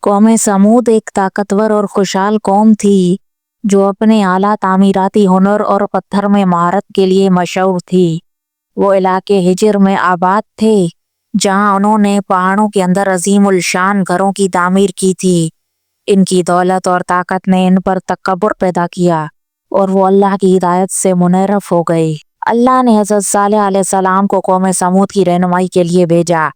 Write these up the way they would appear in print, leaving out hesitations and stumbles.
قوم سمود ایک طاقتور اور خوشحال قوم تھی جو اپنے اعلیٰ تعمیراتی ہنر اور پتھر میں مہارت کے لیے مشہور تھی۔ وہ علاقے ہجر میں آباد تھے جہاں انہوں نے پہاڑوں کے اندر عظیم الشان گھروں کی تعمیر کی تھی۔ ان کی دولت اور طاقت نے ان پر تکبر پیدا کیا اور وہ اللہ کی ہدایت سے منحرف ہو گئے۔ اللہ نے حضرت صالح علیہ السلام کو قوم سمود کی رہنمائی کے لیے بھیجا۔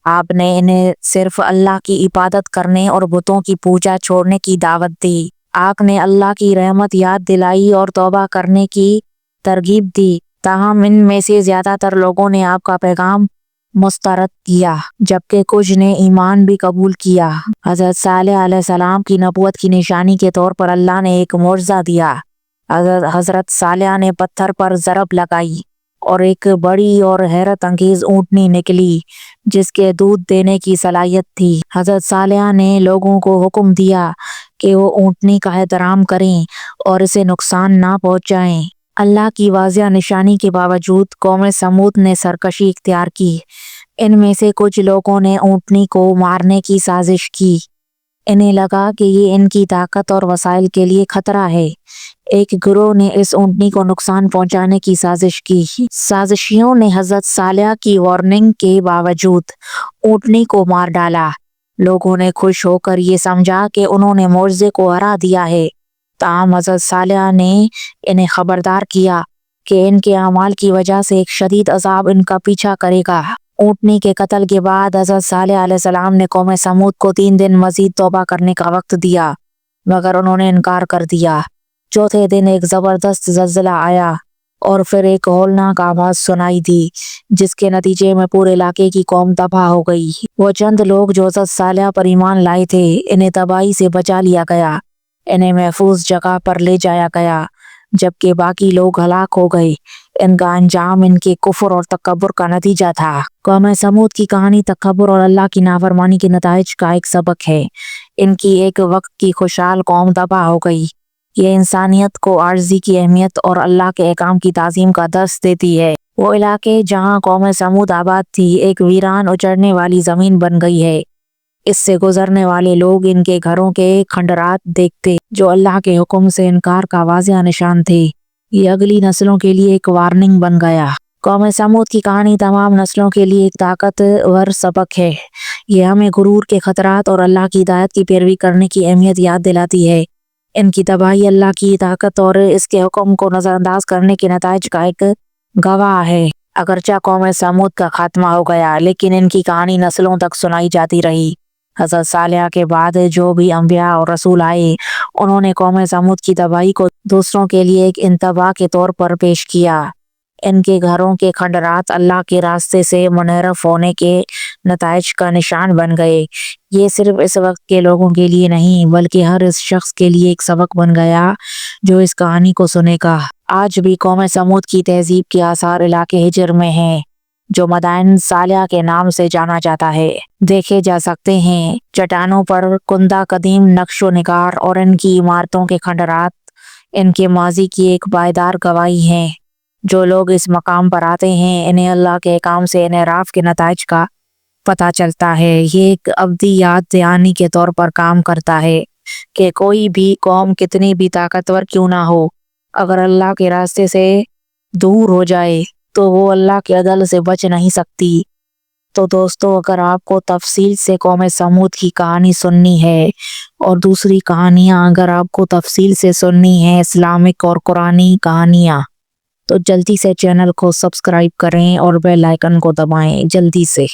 آپ نے انہیں صرف اللہ کی عبادت کرنے اور بتوں کی پوجا چھوڑنے کی دعوت دی۔ آپ نے اللہ کی رحمت یاد دلائی اور توبہ کرنے کی ترغیب دی، تاہم ان میں سے زیادہ تر لوگوں نے آپ کا پیغام مسترد کیا جبکہ کچھ نے ایمان بھی قبول کیا۔ حضرت صالح علیہ السلام کی نبوت کی نشانی کے طور پر اللہ نے ایک معجزہ دیا۔ حضرت صالح نے پتھر پر ضرب لگائی اور ایک بڑی اور حیرت انگیز اونٹنی نکلی جس کے دودھ دینے کی صلاحیت تھی۔ حضرت صالح نے لوگوں کو حکم دیا کہ وہ اونٹنی کا احترام کریں اور اسے نقصان نہ پہنچائیں۔ اللہ کی واضح نشانی کے باوجود قوم سمود نے سرکشی اختیار کی۔ ان میں سے کچھ لوگوں نے اونٹنی کو مارنے کی سازش کی۔ انہیں لگا کہ یہ ان کی طاقت اور وسائل کے لیے خطرہ ہے۔ ایک گروہ نے اس اونٹنی کو نقصان پہنچانے کی سازش کی۔ سازشیوں نے حضرت صالح کی وارننگ کے باوجود اونٹنی کو مار ڈالا۔ لوگوں نے خوش ہو کر یہ سمجھا کہ انہوں نے معجزے کو ہرا دیا ہے، تاہم حضرت صالح نے انہیں خبردار کیا کہ ان کے اعمال کی وجہ سے ایک شدید عذاب ان کا پیچھا کرے گا۔ اونٹنی کے قتل کے بعد حضرت صالح علیہ السلام نے قوم سمود کو 3 دن مزید توبہ کرنے کا وقت دیا، مگر انہوں نے انکار کر دیا۔ چوتھے دن ایک زبردست زلزلہ آیا اور پھر ایک ہولناک آواز سنائی دی جس کے نتیجے میں پورے علاقے کی قوم تباہ ہو گئی۔ وہ چند لوگ جو حضرت صالح پر ایمان لائے تھے انہیں تباہی سے بچا لیا گیا، انہیں محفوظ جگہ پر لے جایا گیا، جبکہ باقی لوگ ہلاک ہو گئے۔ ان کا انجام ان کے کفر اور تکبر کا نتیجہ تھا۔ قوم سمود کی کہانی تکبر اور اللہ کی نافرمانی کے نتائج کا ایک سبق ہے۔ ان کی ایک وقت کی خوشحال قوم تباہ ہو گئی۔ یہ انسانیت کو عاجزی کی اہمیت اور اللہ کے احکام کی تعظیم کا درس دیتی ہے۔ وہ علاقے جہاں قوم سمود آباد تھی ایک ویران اجڑنے والی زمین بن گئی ہے۔ اس سے گزرنے والے لوگ ان کے گھروں کے کھنڈرات دیکھتے جو اللہ کے حکم سے انکار کا واضح نشان تھے۔ یہ اگلی نسلوں کے لیے ایک وارننگ بن گیا۔ قوم سمود کی کہانی تمام نسلوں کے لیے ایک طاقتور سبق ہے۔ یہ ہمیں غرور کے خطرات اور اللہ کی ہدایت کی پیروی کرنے کی اہمیت یاد دلاتی ہے۔ ان کی تباہی اللہ کی طاقت اور اس کے حکم کو نظر انداز کرنے کے نتائج کا ایک گواہ ہے۔ اگرچہ قوم سمود کا خاتمہ ہو گیا لیکن ان کی کہانی نسلوں تک سنائی جاتی رہی۔ حضرت صالح کے بعد جو بھی انبیاء اور رسول آئے انہوں نے قوم سمود کی تباہی کو دوسروں کے لیے ایک انتباہ کے طور پر پیش کیا۔ ان کے گھروں کے کھنڈرات اللہ کے راستے سے منحرف ہونے کے نتائج کا نشان بن گئے۔ یہ صرف اس وقت کے لوگوں کے لیے نہیں بلکہ ہر اس شخص کے لیے ایک سبق بن گیا جو اس کہانی کو سنے گا۔ آج بھی قوم سمود کی تہذیب کے آثار علاقے ہجر میں ہیں جو مدائن صالح کے نام سے جانا جاتا ہے۔ دیکھے جا سکتے ہیں چٹانوں پر کندہ قدیم نقش و نگار اور ان کی عمارتوں کے کھنڈرات ان کے ماضی کی ایک پائیدار گواہی ہیں۔ جو لوگ اس مقام پر آتے ہیں انہیں اللہ کے احکام سے انحراف کے نتائج کا پتہ چلتا ہے۔ یہ ایک ابدی یاد دہانی کے طور پر کام کرتا ہے کہ کوئی بھی قوم کتنی بھی طاقتور کیوں نہ ہو، اگر اللہ کے راستے سے دور ہو جائے تو وہ اللہ کے عدل سے بچ نہیں سکتی۔ تو دوستو، اگر آپ کو تفصیل سے قوم سمود کی کہانی سننی ہے اور دوسری کہانیاں اگر آپ کو تفصیل سے سننی ہے اسلامک اور قرآنی کہانیاں، تو جلدی سے چینل کو سبسکرائب کریں اور بیل آئیکن کو دبائیں جلدی سے۔